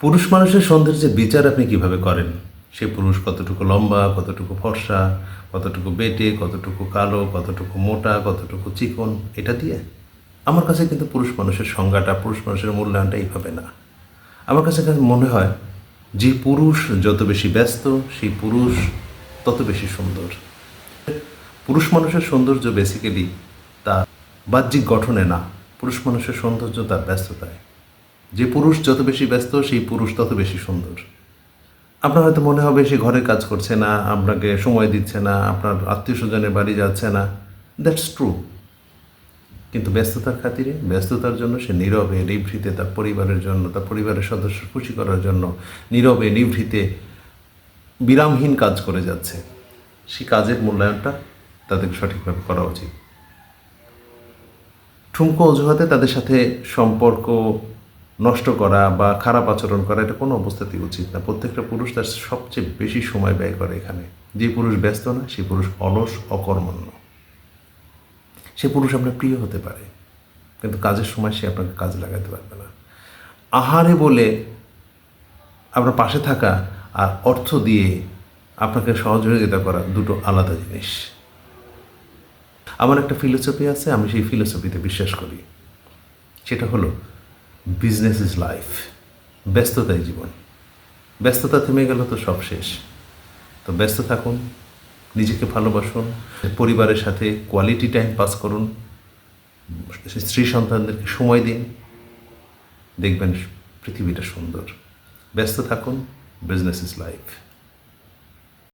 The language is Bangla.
পুরুষ মানুষের সৌন্দর্যের বিচার আপনি কিভাবে করেন? সে পুরুষ কতটুকু লম্বা, কতটুকু ফর্সা, কতটুকু বেঁটে, কতটুকু কালো, কতটুকু মোটা, কতটুকু চিকন, এটা দিয়ে? আমার কাছে কিন্তু পুরুষ মানুষের সংজ্ঞাটা, পুরুষ মানুষের মূল্যায়নটা এইভাবে না। আমার কাছে মনে হয় যে পুরুষ যত বেশি ব্যস্ত, সেই পুরুষ তত বেশি সুন্দর। পুরুষ মানুষের সৌন্দর্য বেসিক্যালি তার বাহ্যিক গঠনে না, পুরুষ মানুষের সৌন্দর্য তার ব্যস্ততায়। যে পুরুষ যত বেশি ব্যস্ত, সেই পুরুষ তত বেশি সুন্দর। আপনার হয়তো মনে হবে সে ঘরের কাজ করছে না, আপনাকে সময় দিচ্ছে না, আপনার আত্মীয় স্বজনের বাড়ি যাচ্ছে না। That's true. কিন্তু ব্যস্ততার খাতিরে, ব্যস্ততার জন্য সে নীরবে নিভৃতে তার পরিবারের জন্য, তার পরিবারের সদস্য খুশি করার জন্য নীরবে নিভৃতে বিরামহীন কাজ করে যাচ্ছে। সেই কাজের মূল্যায়নটা তাদেরকে সঠিকভাবে করা উচিত। ঠুনকো অজুহাতে তাদের সাথে সম্পর্ক নষ্ট করা বা খারাপ আচরণ করা, এটা কোনো অবস্থাতেই উচিত না। প্রত্যেকটা পুরুষ তার সবচেয়ে বেশি সময় ব্যয় করে এখানে। যে পুরুষ ব্যস্ত না, সেই পুরুষ অলস, অকর্মণ্য। সে পুরুষ আপনার প্রিয় হতে পারে, কিন্তু কাজের সময় সে আপনাকে কাজে লাগাতে পারবে না। আহারে বলে আপনার পাশে থাকা আর অর্থ দিয়ে আপনাকে সহযোগিতা করা দুটো আলাদা জিনিস। আমার একটা ফিলোসফি আছে, আমি সেই ফিলোসফিতে বিশ্বাস করি। সেটা হলো বিজনেস ইজ লাইফ। ব্যস্ততাই জীবন। ব্যস্ততা থেমে গেল তো সব শেষ। তো ব্যস্ত থাকুন, নিজেকে ভালোবাসুন, পরিবারের সাথে কোয়ালিটি টাইম পাস করুন, স্ত্রী সন্তানদেরকে সময় দিন, দেখবেন পৃথিবীটা সুন্দর। ব্যস্ত থাকুন, বিজনেস ইজ লাইফ।